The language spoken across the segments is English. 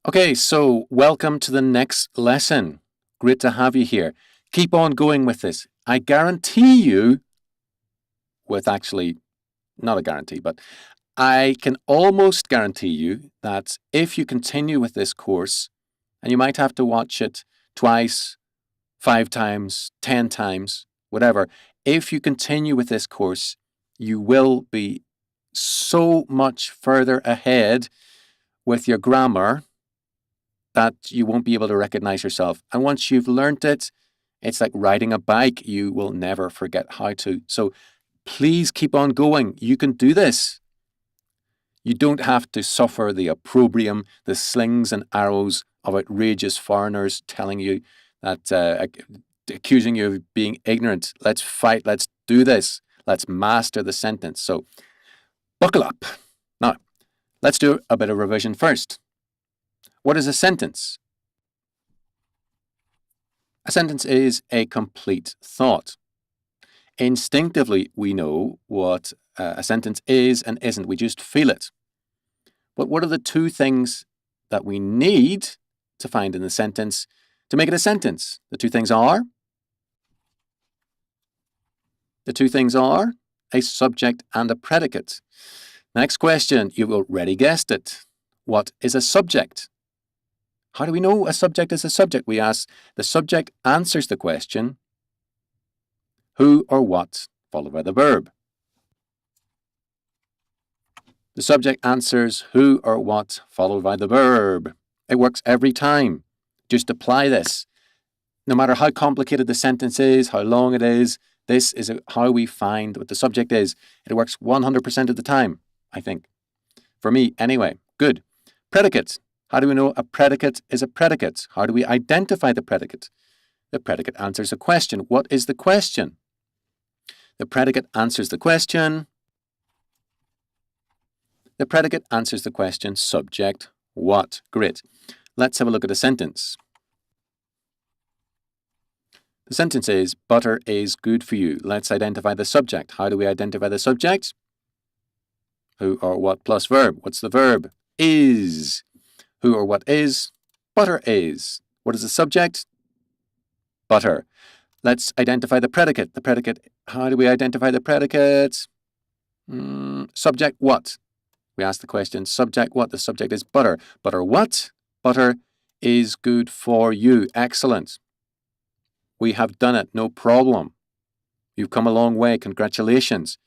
Okay, so welcome to the next lesson. Great to have you here. Keep on going with this. I guarantee you, with actually not a guarantee, but I can almost guarantee you that if you continue with this course, and you might have to watch it twice, 5 times, 10 times, whatever, if you continue with this course, you will be so much further ahead with your grammar that you won't be able to recognize yourself. And once you've learned it, it's like riding a bike. You will never forget how to. So please keep on going. You can do this. You don't have to suffer the opprobrium, the slings and arrows of outrageous foreigners telling you that, accusing you of being ignorant. Let's fight. Let's do this. Let's master the sentence. So buckle up. Now, let's do a bit of revision first. What is a sentence? A sentence is a complete thought. Instinctively, we know what a sentence is and isn't. We just feel it. But what are the two things that we need to find in the sentence to make it a sentence? The two things are a subject and a predicate. Next question, you've already guessed it. What is a subject? How do we know a subject is a subject? We ask, the subject answers the question, who or what, followed by the verb. The subject answers who or what, followed by the verb. It works every time. Just apply this. No matter how complicated the sentence is, how long it is, this is how we find what the subject is. It works 100% of the time, I think. For me, anyway. Good. Predicate. How do we know a predicate is a predicate? How do we identify the predicate? The predicate answers a question. What is the question? The predicate answers the question. The predicate answers the question, subject, what? Great. Let's have a look at a sentence. The sentence is, butter is good for you. Let's identify the subject. How do we identify the subject? Who or what plus verb. What's the verb? Is. Who or what is? Butter is. What is the subject? Butter. Let's identify the predicate. The predicate, how do we identify the predicate? Subject what? We ask the question, subject what? The subject is butter. Butter what? Butter is good for you. Excellent. We have done it. No problem. You've come a long way. Congratulations.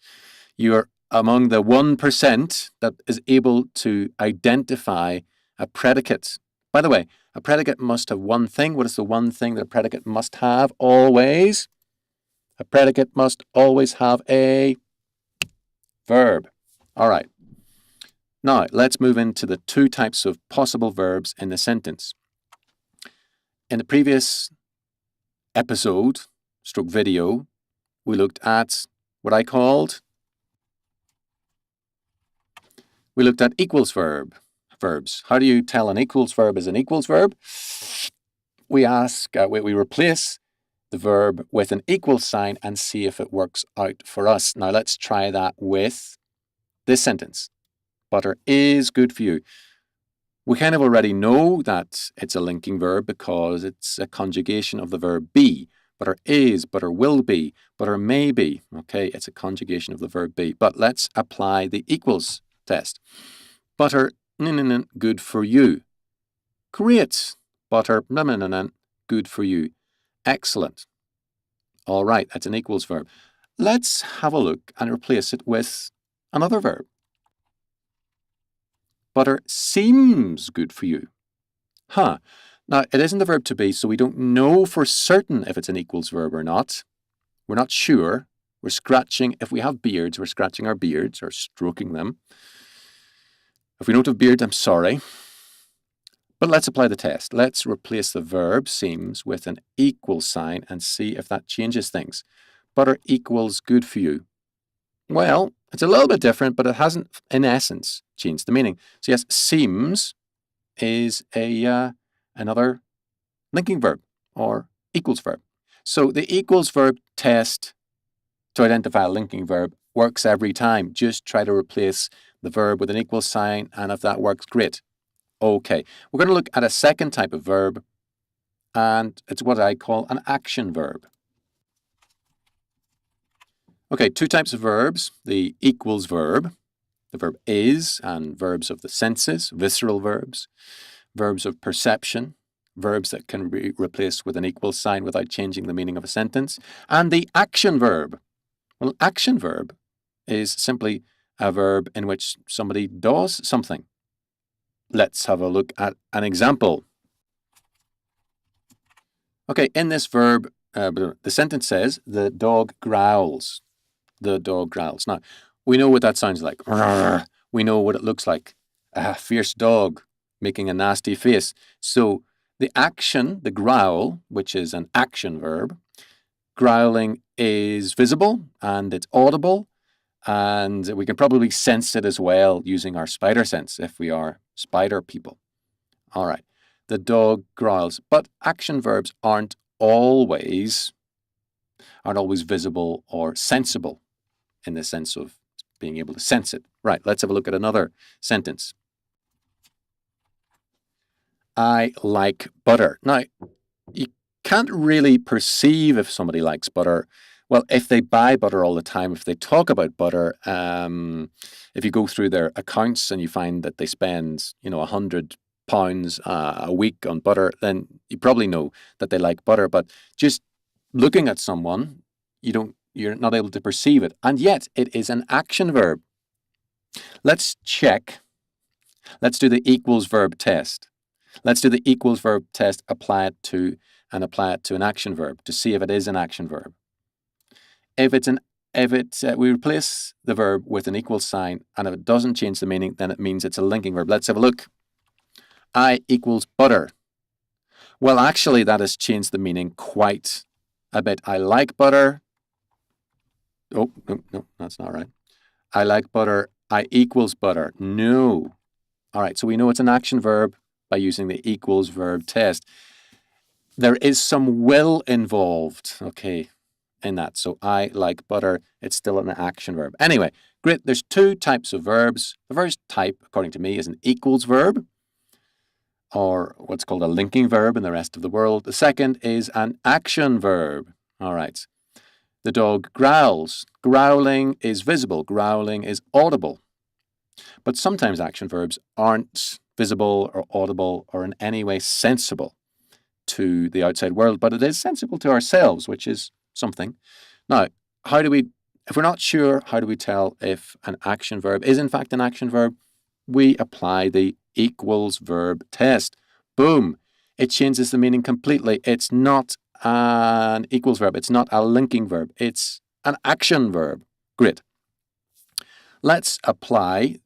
You're among the 1% that is able to identify a predicate. By the way, a predicate must have one thing. What is the one thing that a predicate must have always? A predicate must always have a verb. All right. Now, let's move into the two types of possible verbs in the sentence. In the previous episode, stroke video, we looked at what I called, we looked at equals verbs. How do you tell an equals verb is an equals verb? We replace the verb with an equal sign and see if it works out for us. Now let's try that with this sentence. Butter is good for you. We kind of already know that it's a linking verb because it's a conjugation of the verb be. Butter is, butter will be, butter may be. Okay, it's a conjugation of the verb be. But let's apply the equals test. Butter, good for you. Great. Butter, good for you. Excellent. All right, that's an equals verb. Let's have a look and replace it with another verb. Butter seems good for you. Now, it isn't the verb to be, so we don't know for certain if it's an equals verb or not. We're not sure. We're scratching, if we have beards, we're scratching our beards or stroking them. If we don't have beards, I'm sorry. But let's apply the test. Let's replace the verb seems with an equal sign and see if that changes things. Butter equals good for you. Well, it's a little bit different, but it hasn't, in essence, changed the meaning. So yes, seems is another linking verb or equals verb. So the equals verb test to identify a linking verb works every time. Just try to replace the verb with an equal sign, and if that works, great. Okay, we're going to look at a second type of verb, and it's what I call an action verb. Okay, two types of verbs, the equals verb, the verb is, and verbs of the senses, visceral verbs, verbs of perception, verbs that can be replaced with an equal sign without changing the meaning of a sentence, and the action verb. Well, action verb is simply a verb in which somebody does something. Let's have a look at an example. Okay, in this verb, the sentence says, the dog growls. The dog growls. Now, we know what that sounds like. We know what it looks like. A fierce dog making a nasty face. So the action, the growl, which is an action verb, growling is visible and it's audible, and we can probably sense it as well using our spider sense if we are spider people. All right. The dog growls. But action verbs aren't always visible or sensible in the sense of being able to sense it. Right, let's have a look at another sentence. I like butter. Now, you can't really perceive if somebody likes butter. Well, if they buy butter all the time, if they talk about butter, if you go through their accounts and you find that they spend, £100 a week on butter, then you probably know that they like butter. But just looking at someone, you're not able to perceive it. And yet, it is an action verb. Let's check. Let's do the equals verb test. Let's do the equals verb test, apply it to an action verb to see if it is an action verb. We replace the verb with an equal sign, and if it doesn't change the meaning, then it means it's a linking verb. Let's have a look. I equals butter. Well, actually, that has changed the meaning quite a bit. I like butter. Oh, no, that's not right. I like butter. I equals butter. No. All right, so we know it's an action verb by using the equals verb test. There is some will involved, okay, in that. So I like butter. It's still an action verb. Anyway, great. There's two types of verbs. The first type, according to me, is an equals verb, or what's called a linking verb in the rest of the world. The second is an action verb. All right. The dog growls. Growling is visible. Growling is audible. But sometimes action verbs aren't visible or audible or in any way sensible to the outside world, but it is sensible to ourselves, which is something. Now, if we're not sure, how do we tell if an action verb is in fact an action verb? We apply the equals verb test. Boom! It changes the meaning completely. It's not an equals verb. It's not a linking verb. It's an action verb. Great. Let's apply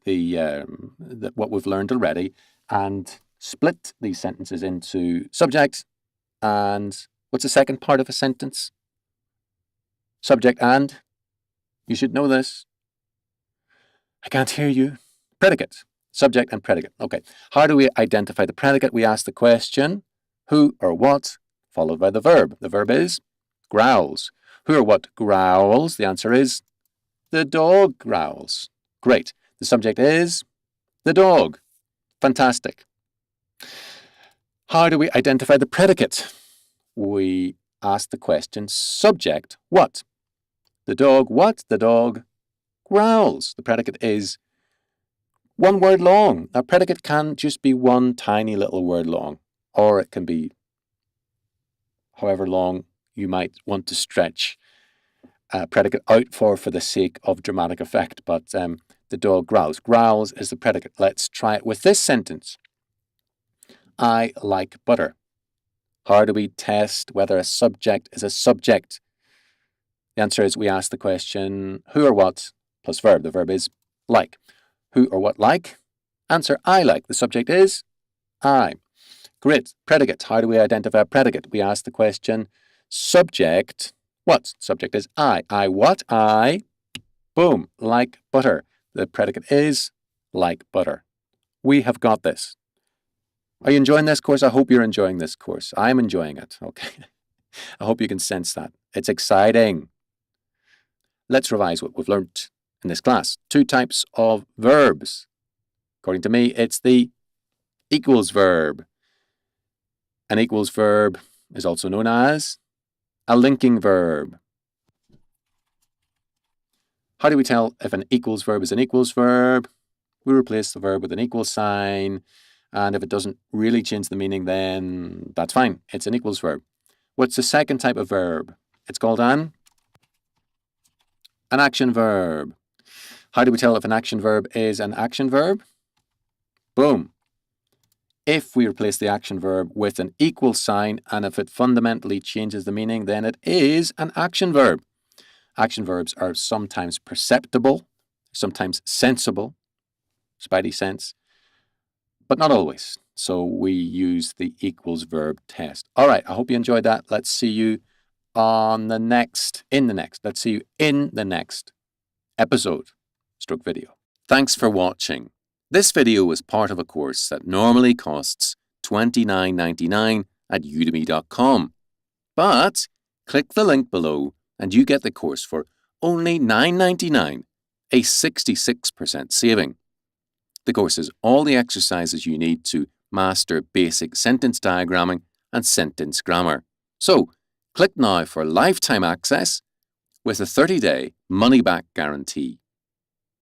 what we've learned already and split these sentences into subject and what's the second part of a sentence? Subject and, you should know this. I can't hear you. Predicate. Subject and predicate. Okay. How do we identify the predicate? We ask the question, who or what, followed by the verb. The verb is growls. Who or what growls? The answer is the dog growls. Great. The subject is the dog. Fantastic. How do we identify the predicate? We ask the question, subject, what? The dog, what? The dog growls. The predicate is one word long. A predicate can just be one tiny little word long, or it can be however long you might want to stretch a predicate out for the sake of dramatic effect. But the dog growls. Growls is the predicate. Let's try it with this sentence. I like butter. How do we test whether a subject is a subject? The answer is we ask the question, who or what, plus verb. The verb is like. Who or what like? Answer, I like. The subject is I. Great. Predicate. How do we identify a predicate? We ask the question, subject, what? Subject is I. I what? I, boom, like butter. The predicate is like butter. We have got this. Are you enjoying this course? I hope you're enjoying this course. I'm enjoying it, okay? I hope you can sense that. It's exciting. Let's revise what we've learnt in this class. Two types of verbs. According to me, it's the Equals verb. An equals verb is also known as a linking verb. How do we tell if an equals verb is an equals verb? We replace the verb with an equal sign, and if it doesn't really change the meaning, then that's fine. It's an equals verb. What's the second type of verb? It's called an action verb. How do we tell if an action verb is an action verb? Boom. If we replace the action verb with an equal sign, and if it fundamentally changes the meaning, then it is an action verb. Action verbs are sometimes perceptible, sometimes sensible, spidey sense, but not always. So we use the equals verb test. All right, I hope you enjoyed that. Let's see you let's see you in the next episode, video. Thanks for watching. This video was part of a course that normally costs $29.99 at udemy.com. But click the link below and you get the course for only $9.99, a 66% saving. The course has all the exercises you need to master basic sentence diagramming and sentence grammar. So, click now for lifetime access with a 30-day money-back guarantee.